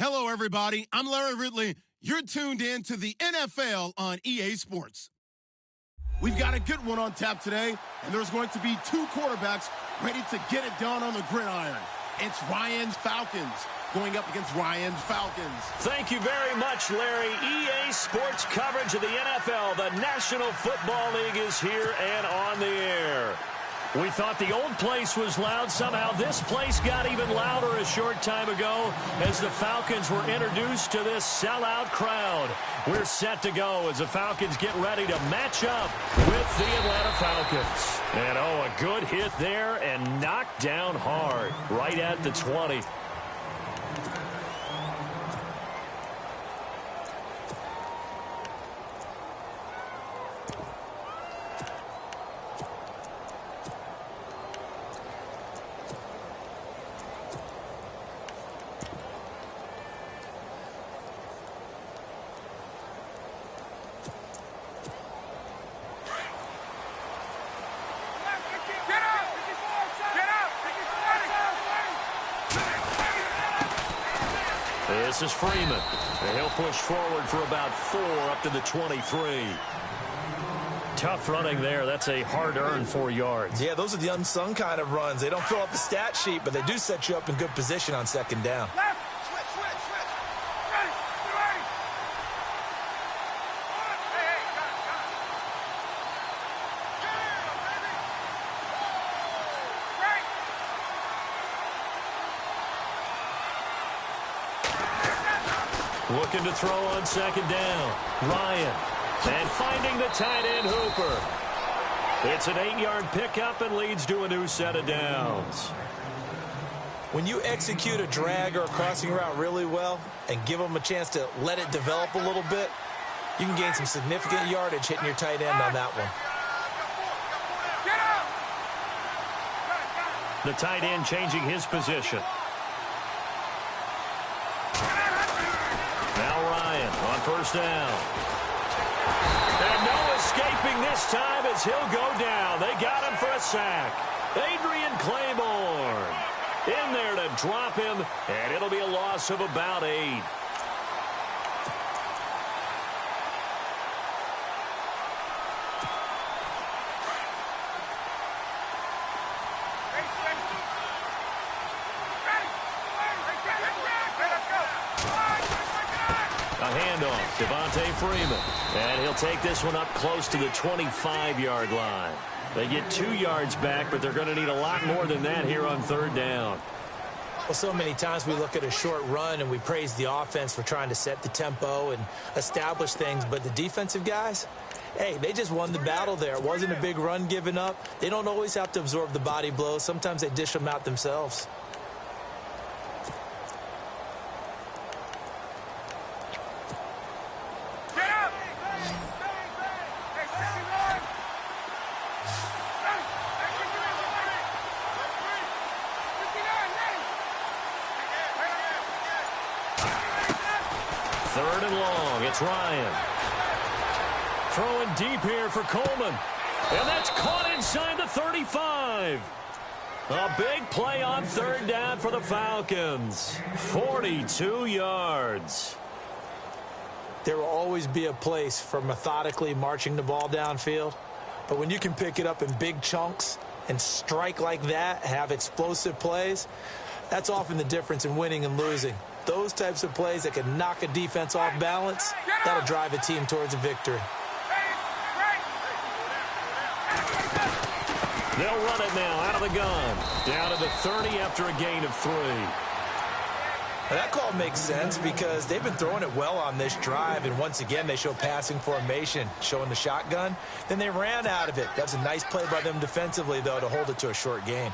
Hello, everybody. I'm Larry Ridley. You're tuned in to the NFL on EA Sports. We've got a good one on tap today, and there's going to be two quarterbacks ready to get it done on the gridiron. It's Ryan's Falcons going up against Ryan's Falcons. Thank you very much, Larry. EA Sports coverage of the NFL. The National Football League is here and on the air. We thought the old place was loud. Somehow this place got even louder a short time ago as the Falcons were introduced to this sellout crowd. We're set to go as the Falcons get ready to match up with the Atlanta Falcons. And oh, a good hit there and knocked down hard right at the 20. This is Freeman, and he'll push forward for about 4 up to the 23. Tough running there. That's a hard-earned 4 yards. Yeah, those are the unsung kind of runs. They don't fill up the stat sheet, but they do set you up in good position on second down. Looking to throw on second down. Ryan. And finding the tight end, Hooper. It's an 8-yard pickup and leads to a new set of downs. When you execute a drag or a crossing route really well and give them a chance to let it develop a little bit, you can gain some significant yardage hitting your tight end on that one. The tight end changing his position. On first down. And no escaping this time as he'll go down. They got him for a sack. Adrian Claiborne in there to drop him, and it'll be a loss of about 8. Devontae Freeman, and he'll take this one up close to the 25-yard line. They get 2 yards back, but they're going to need a lot more than that here on third down. Well, so many times we look at a short run and we praise the offense for trying to set the tempo and establish things, but the defensive guys, hey, they just won the battle there. It wasn't a big run given up. They don't always have to absorb the body blows. Sometimes they dish them out themselves. Third and long, it's Ryan. Throwing deep here for Coleman. And that's caught inside the 35. A big play on third down for the Falcons. 42 yards. There will always be a place for methodically marching the ball downfield. But when you can pick it up in big chunks and strike like that, have explosive plays, that's often the difference in winning and losing. Those types of plays that can knock a defense off balance, that'll drive a team towards a victory. They'll run it now out of the gun. Down to the 30 after a gain of 3. Now that call makes sense because they've been throwing it well on this drive, and once again they show passing formation, showing the shotgun. Then they ran out of it. That's a nice play by them defensively, though, to hold it to a short gain.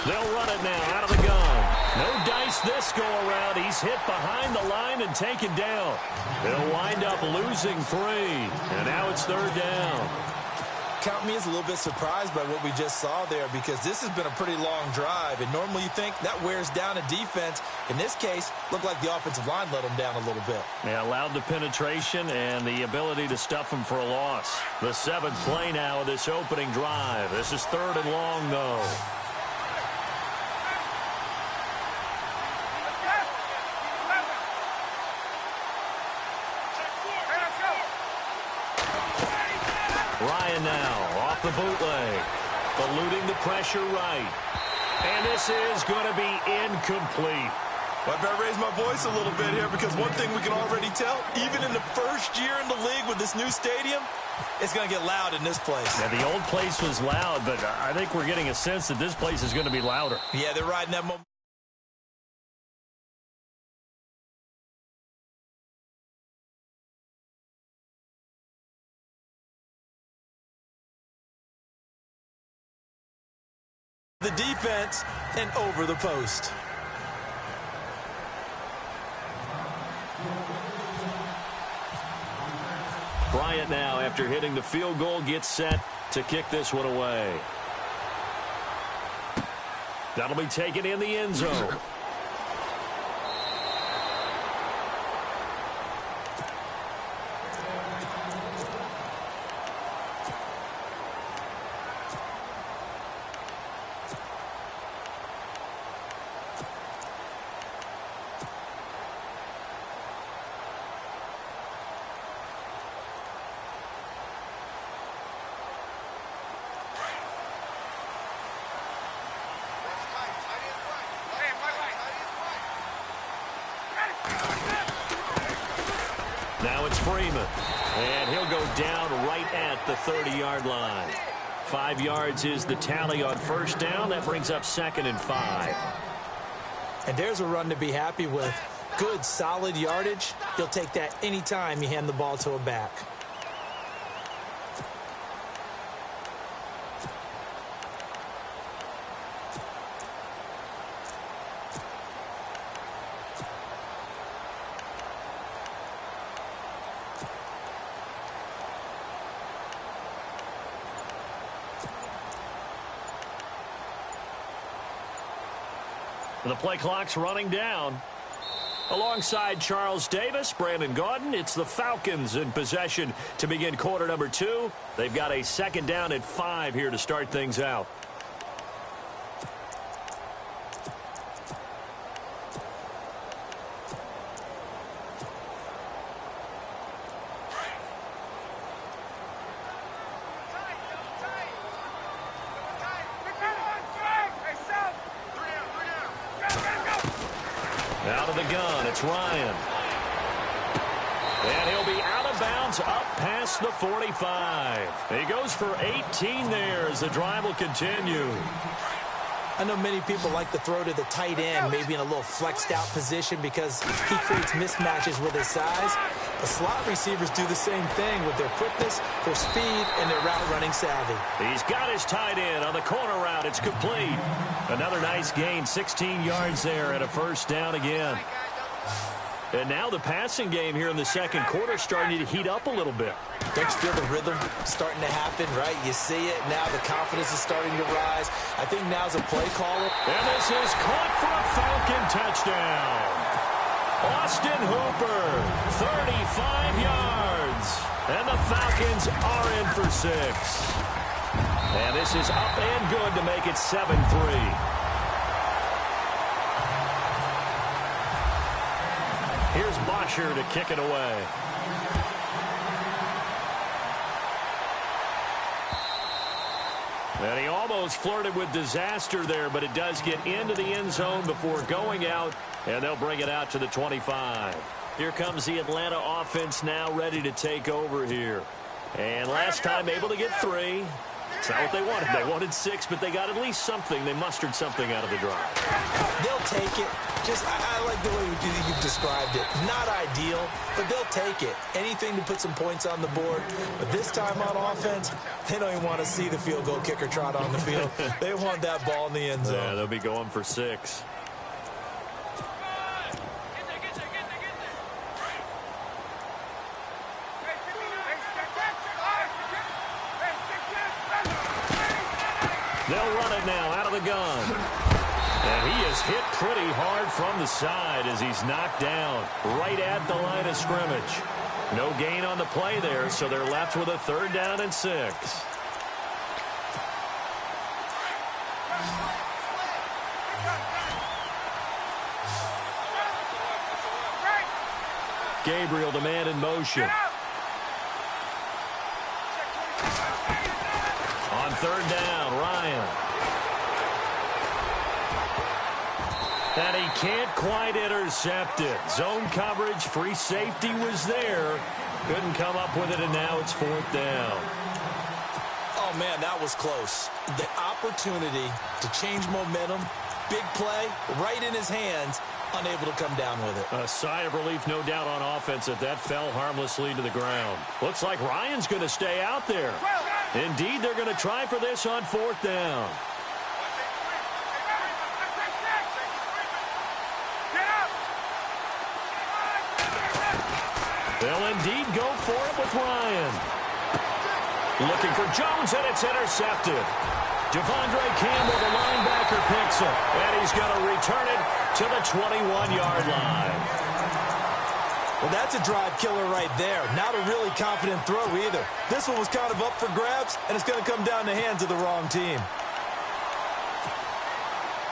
They'll run it now out of the gun. No dice this go-around. He's hit behind the line and taken down. They'll wind up losing 3. And now it's third down. count me as a little bit surprised by what we just saw there, because this has been a pretty long drive, and normally you think that wears down a defense. In this case, looked like the offensive line let them down a little bit. Yeah, allowed the penetration and the ability to stuff them for a loss. The seventh play now of this opening drive. This is 3rd and long, though. Ryan now off the bootleg, eluding the pressure right. And this is going to be incomplete. Well, I better raise my voice a little bit here, because one thing we can already tell, even in the first year in the league with this new stadium, it's going to get loud in this place. Yeah, the old place was loud, but I think we're getting a sense that this place is going to be louder. Yeah, they're riding that momentum. The defense and over the post. Bryant now, after hitting the field goal, gets set to kick this one away. That'll be taken in the end zone. Now it's Freeman, and he'll go down right at the 30-yard line. 5 yards is the tally on first down. That brings up 2nd and 5. And there's a run to be happy with. Good, solid yardage. You'll take that anytime you hand the ball to a back. The play clock's running down. Alongside Charles Davis, Brandon Gaudin, it's the Falcons in possession to begin quarter number 2. They've got a 2nd down and 5 here to start things out. Out of the gun, it's Ryan. And he'll be out of bounds up past the 45. He goes for 18 there as the drive will continue. I know many people like to throw to the tight end, maybe in a little flexed out position because he creates mismatches with his size. The slot receivers do the same thing with their quickness, their speed, and their route running savvy. He's got his tight end on the corner route. It's complete. Another nice gain, 16 yards there and a first down again. And now the passing game here in the second quarter starting to heat up a little bit. Don't you feel the rhythm starting to happen, right? You see it now. The confidence is starting to rise. I think now's a play caller. And this is caught for a Falcon touchdown. Austin Hooper, 35 yards. And the Falcons are in for 6. And this is up and good to make it 7-3. Here's Bosher to kick it away. And he almost flirted with disaster there, but it does get into the end zone before going out, and they'll bring it out to the 25. Here comes the Atlanta offense now ready to take over here. And last time able to get 3. It's not what they wanted. They wanted 6, but they got at least something. They mustered something out of the drive. They'll take it. Just, I like the way you've described it. Not ideal, but they'll take it. Anything to put some points on the board. But this time on offense, they don't even want to see the field goal kicker trot on the field. They want that ball in the end zone. Yeah, they'll be going for 6. They'll run it now out of the gun. And he is hit pretty hard from the side as he's knocked down right at the line of scrimmage. No gain on the play there, so they're left with a 3rd down and 6. Gabriel, the man in motion. On 3rd down, Ryan. And he can't quite intercept it. Zone coverage, free safety was there. Couldn't come up with it, and now it's 4th down. Oh, man, that was close. The opportunity to change momentum, big play, right in his hands, unable to come down with it. A sigh of relief, no doubt, on offense that fell harmlessly to the ground. Looks like Ryan's going to stay out there. Indeed, they're going to try for this on 4th down. They'll indeed go for it with Ryan. Looking for Jones, and it's intercepted. Devondre Campbell, the linebacker, picks it. And he's going to return it to the 21-yard line. Well, that's a drive killer right there. Not a really confident throw either. This one was kind of up for grabs, and it's going to come down the hands of the wrong team.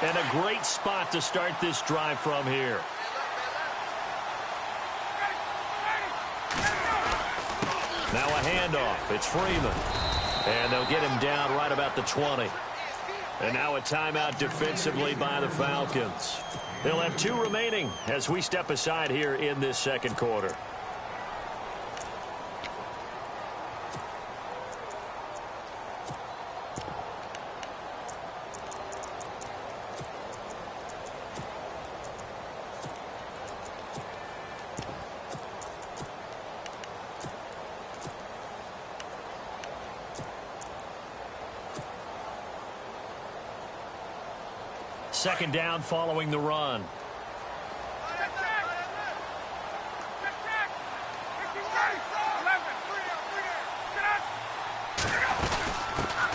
And a great spot to start this drive from here. Now a handoff. It's Freeman. And they'll get him down right about the 20. And now a timeout defensively by the Falcons. They'll have 2 remaining as we step aside here in this 2nd quarter. Second down following the run.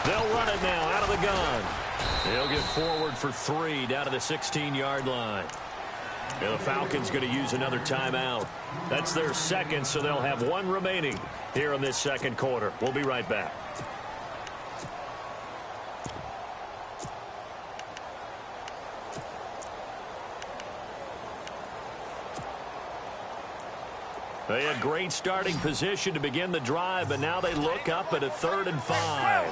They'll run it now out of the gun. They'll get forward for 3 down to the 16-yard line. And the Falcons going to use another timeout. That's their 2nd, so they'll have 1 remaining here in this 2nd quarter. We'll be right back. They had great starting position to begin the drive, but now they look up at a 3rd and 5.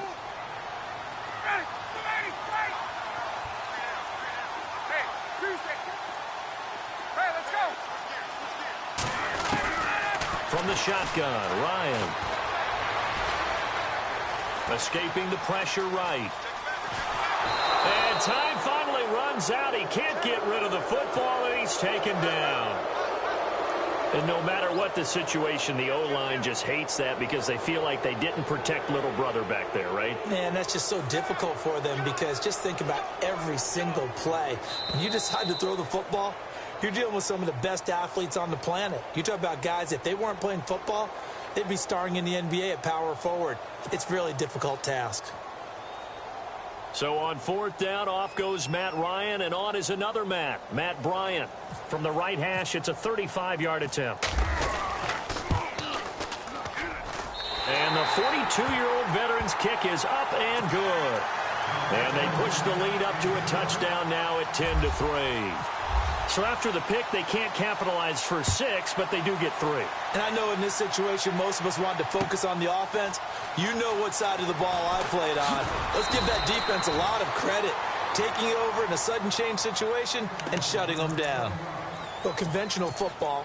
From the shotgun, Ryan. Escaping the pressure right. And time finally runs out. He can't get rid of the football, and he's taken down. And no matter what the situation, the O-line just hates that because they feel like they didn't protect little brother back there, right? Man, that's just so difficult for them because just think about every single play. When you decide to throw the football, you're dealing with some of the best athletes on the planet. You talk about guys, if they weren't playing football, they'd be starring in the NBA at power forward. It's a really difficult task. So on 4th down, off goes Matt Ryan, and on is another Matt Bryant. From the right hash, it's a 35-yard attempt. And the 42-year-old veteran's kick is up and good. And they push the lead up to a touchdown now at 10-3. So after the pick, they can't capitalize for 6, but they do get 3. And I know in this situation, most of us want to focus on the offense. You know what side of the ball I played on. Let's give that defense a lot of credit. Taking over in a sudden change situation and shutting them down. But conventional football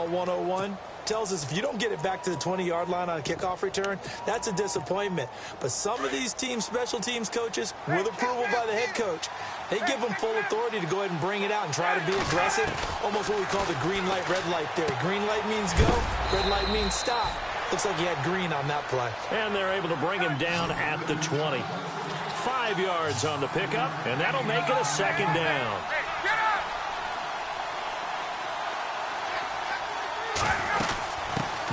101, tells us if you don't get it back to the 20-yard line on a kickoff return, that's a disappointment. But some of these team special teams coaches, with approval by the head coach, they give them full authority to go ahead and bring it out and try to be aggressive. Almost what we call the green light, red light theory. Green light means go, red light means stop. Looks like he had green on that play. And they're able to bring him down at the 20. 5 yards on the pickup, and that'll make it a 2nd down.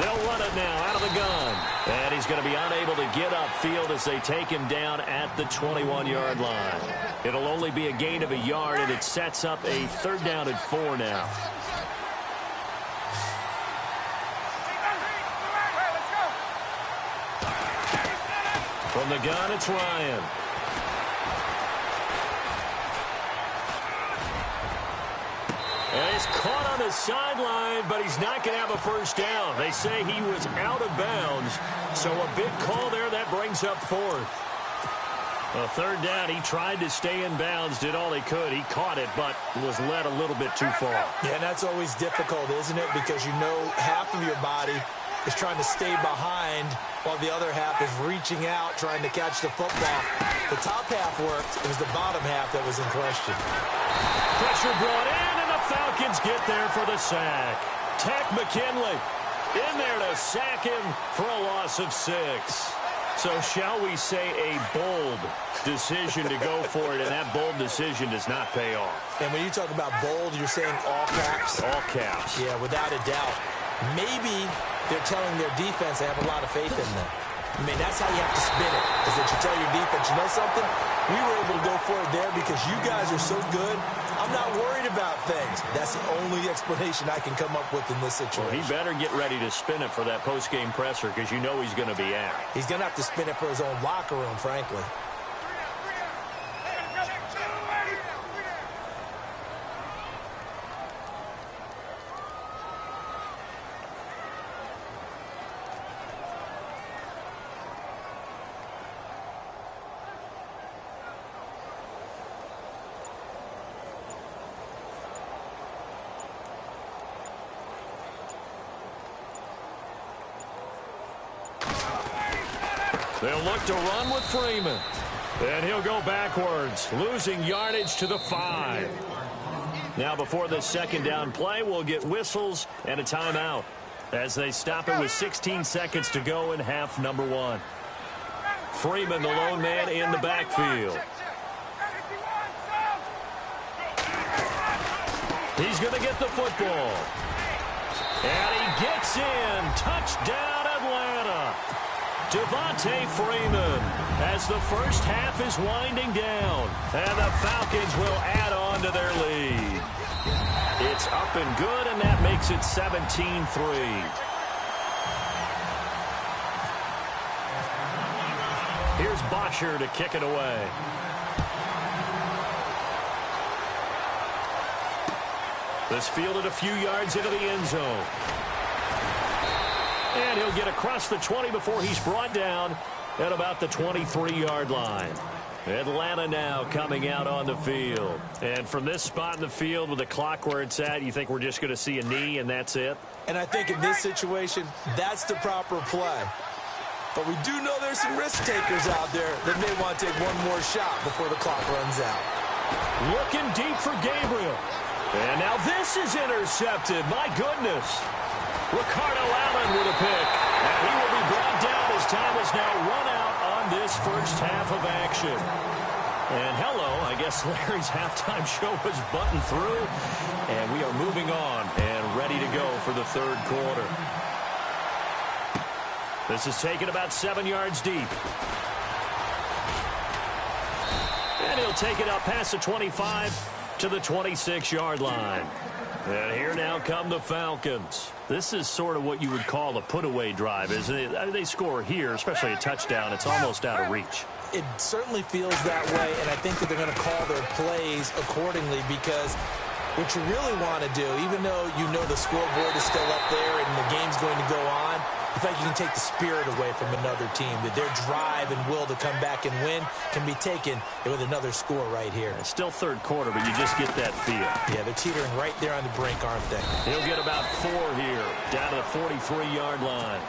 They'll run it now out of the gun. And he's going to be unable to get upfield as they take him down at the 21-yard line. It'll only be a gain of a yard, and it sets up a 3rd down and 4 now. From the gun, it's Ryan. And he's caught on the sideline, but he's not going to have a 1st down. They say he was out of bounds, so a big call there. That brings up 4th. A 3rd down, he tried to stay in bounds, did all he could. He caught it, but was led a little bit too far. Yeah, and that's always difficult, isn't it? Because you know half of your body is trying to stay behind while the other half is reaching out, trying to catch the football. The top half worked. It was the bottom half that was in question. Pressure brought in, and the Falcons get there for the sack. Tech McKinley in there to sack him for a loss of 6. So shall we say a bold decision to go for it, and that bold decision does not pay off. And when you talk about bold, you're saying all caps? All caps. Yeah, without a doubt. Maybe they're telling their defense they have a lot of faith in them. I mean, that's how you have to spin it, is that you tell your defense, you know something? We were able to go for it there because you guys are so good. I'm not worried about things. That's the only explanation I can come up with in this situation. Well, he better get ready to spin it for that post-game presser because you know he's going to be out. He's going to have to spin it for his own locker room, frankly. They'll look to run with Freeman. And he'll go backwards, losing yardage to the 5. Now before the 2nd down play, we'll get whistles and a timeout as they stop it with 16 seconds to go in half number 1. Freeman, the lone man in the backfield. He's going to get the football. And he gets in. Touchdown, Atlanta. Devontae Freeman as the first half is winding down. And the Falcons will add on to their lead. It's up and good, and that makes it 17-3. Here's Bosher to kick it away. This fielded a few yards into the end zone. And he'll get across the 20 before he's brought down at about the 23-yard line. Atlanta now coming out on the field. And from this spot in the field with the clock where it's at, you think we're just going to see a knee and that's it? And I think in this situation, that's the proper play. But we do know there's some risk takers out there that may want to take one more shot before the clock runs out. Looking deep for Gabriel. And now this is intercepted. My goodness. Ricardo Allen with a pick. And he will be brought down as time is now run out on this first half of action. And hello, I guess Larry's halftime show was buttoned through. And we are moving on and ready to go for the 3rd quarter. This is taken about 7 yards deep. And he'll take it up past the 25 to the 26-yard line. And here now come the Falcons. This is sort of what you would call a put-away drive, isn't it? I mean, they score here, especially a touchdown. It's almost out of reach. It certainly feels that way, and I think that they're going to call their plays accordingly because what you really want to do, even though you know the scoreboard is still up there and the game's going to go on, I think you can take the spirit away from another team, that their drive and will to come back and win can be taken with another score right here. It's still 3rd quarter, but you just get that feel. Yeah, they're teetering right there on the brink, aren't they? He'll get about 4 here, down to the 43-yard line.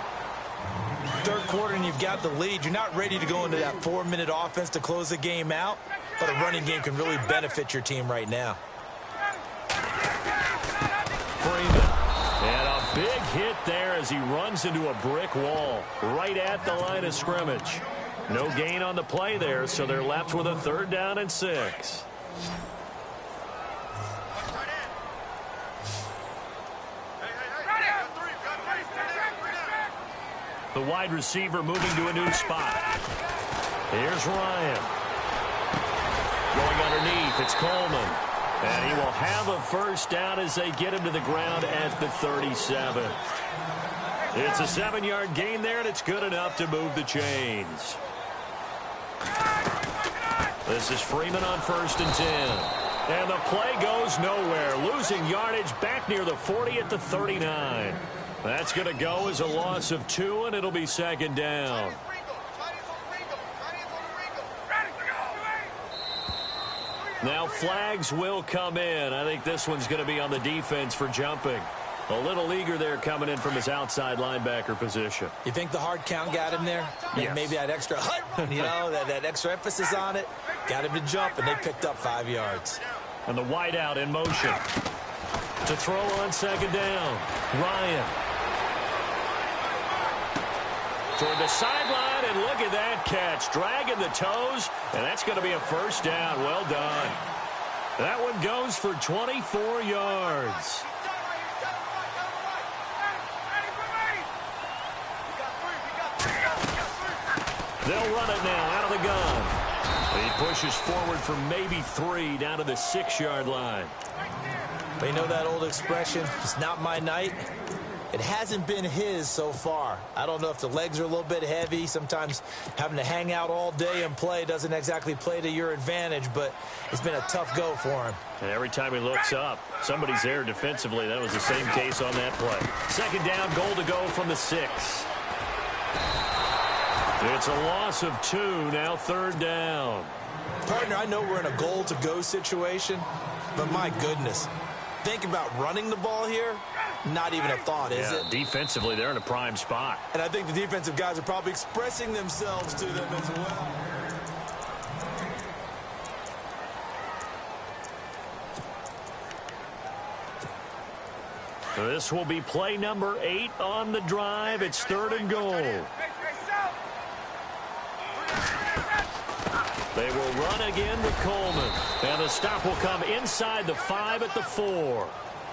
3rd quarter and you've got the lead. You're not ready to go into that 4-minute offense to close the game out, but a running game can really benefit your team right now. Freeman. And a big hit there as he runs into a brick wall right at the line of scrimmage. No gain on the play there, so they're left with a 3rd down and 6. The wide receiver moving to a new spot. Here's Ryan. Going underneath, it's Coleman. And he will have a first down as they get him to the ground at the 37. It's a 7-yard gain there, and it's good enough to move the chains. This is Freeman on 1st and 10. And the play goes nowhere. Losing yardage back near the 40 at the 39. That's going to go as a loss of 2, and it'll be 2nd down. Now flags will come in. I think this one's going to be on the defense for jumping. A little eager there coming in from his outside linebacker position. You think the hard count got him there? Yes. Maybe that extra that extra emphasis on it got him to jump, and they picked up 5 yards. And the wideout in motion. To throw on 2nd down. Ryan. Toward the sideline, and look at that catch. Dragging the toes, and that's going to be a first down. Well done. That one goes for 24 yards. They'll run it now out of the gun. He pushes forward for maybe 3 down to the 6-yard line. But you know that old expression, it's not my night? It hasn't been his so far. I don't know if the legs are a little bit heavy. Sometimes having to hang out all day and play doesn't exactly play to your advantage, but it's been a tough go for him. And every time he looks up, somebody's there defensively. That was the same case on that play. 2nd down, goal to go from the 6. It's a loss of 2, now 3rd down. Partner, I know we're in a goal-to-go situation, but my goodness. Think about running the ball here. Not even a thought, is it? Defensively, they're in a prime spot. And I think the defensive guys are probably expressing themselves to them as well. This will be play number 8 on the drive. It's 3rd and goal. They will run again with Coleman. And the stop will come inside the 5 at the 4.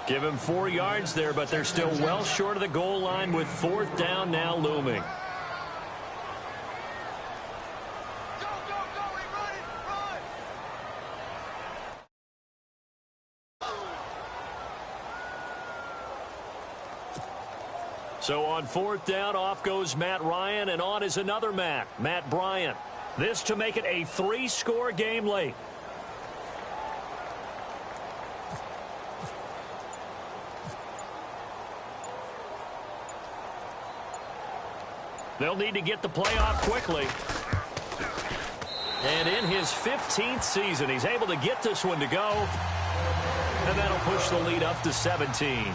Give him 4 yards there, but they're still well short of the goal line with 4th down now looming. So on 4th down, off goes Matt Ryan, and on is another Matt Bryant. This to make it a 3-score game late. They'll need to get the play off quickly. And in his 15th season, he's able to get this one to go. And that'll push the lead up to 17.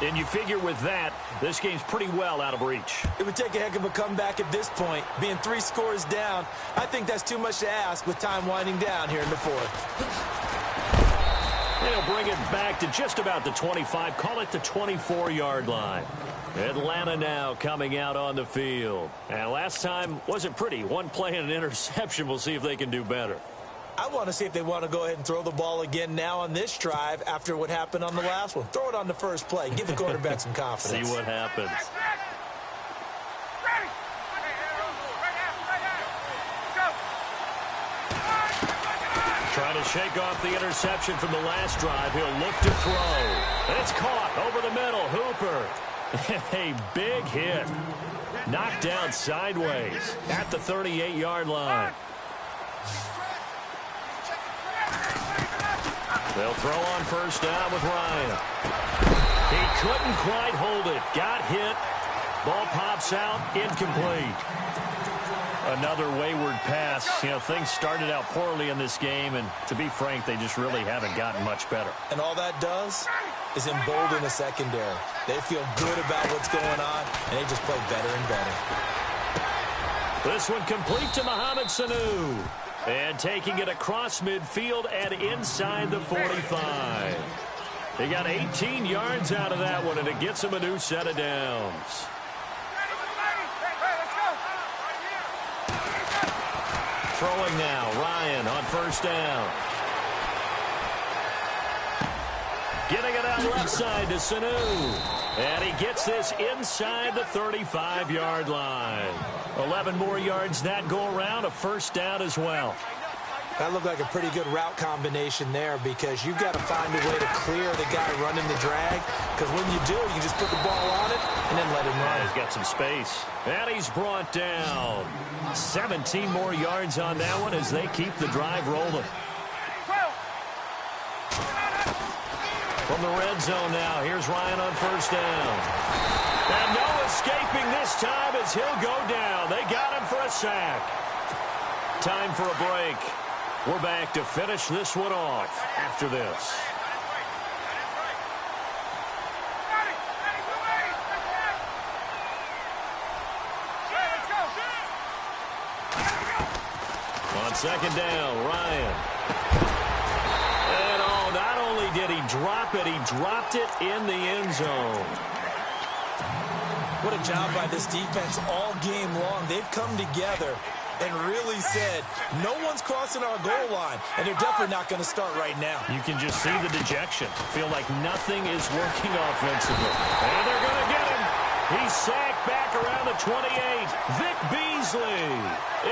And you figure with that, this game's pretty well out of reach. It would take a heck of a comeback at this point. Being 3 scores down, I think that's too much to ask with time winding down here in the 4th. They'll bring it back to just about the 25. Call it the 24-yard line. Atlanta now coming out on the field. And last time wasn't pretty. One play and an interception. We'll see if they can do better. I want to see if they want to go ahead and throw the ball again now on this drive after what happened on the last one. Throw it on the first play. Give the quarterback some confidence. See what happens. Trying to shake off the interception from the last drive. He'll look to throw. And it's caught over the middle. Hooper. A big hit. Knocked down sideways at the 38-yard line. They'll throw on 1st down with Ryan. He couldn't quite hold it. Got hit. Ball pops out. Incomplete. Another wayward pass. You know, things started out poorly in this game, and to be frank, they just really haven't gotten much better. And all that does is embolden the secondary. They feel good about what's going on, and they just play better and better. This one complete to Mohamed Sanu. And taking it across midfield and inside the 45. They got 18 yards out of that one, and it gets them a new set of downs. Throwing now, Ryan on 1st down. Getting it out left side to Sanu. And he gets this inside the 35-yard line. 11 more yards that go around, a first down as well. That looked like a pretty good route combination there because you've got to find a way to clear the guy running the drag, because when you do, you can just put the ball on it and then let him run. He's got some space. And he's brought down. 17 more yards on that one as they keep the drive rolling. From the red zone now, here's Ryan on first down. And no escaping this time as he'll go down. They got him for a sack. Time for a break. We're back to finish this one off after this. On second down, Ryan. And not only did he drop it, he dropped it in the end zone. What a job by this defense all game long. They've come together and really said, no one's crossing our goal line, and they're definitely not going to start right now. You can just see the dejection. Feel like nothing is working offensively. And they're going to get him. He's sacked back around the 28. Vic Beasley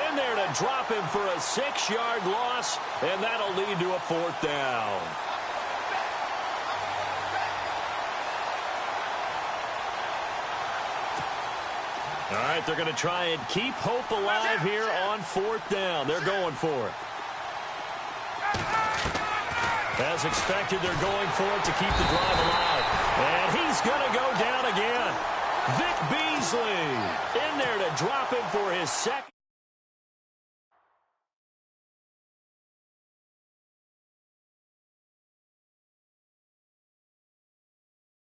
in there to drop him for a 6-yard loss, and that'll lead to a fourth down. All right, they're going to try and keep hope alive here on fourth down. They're going for it. As expected, they're going for it to keep the drive alive. And he's going to go down again. Vic Beasley in there to drop him for his second.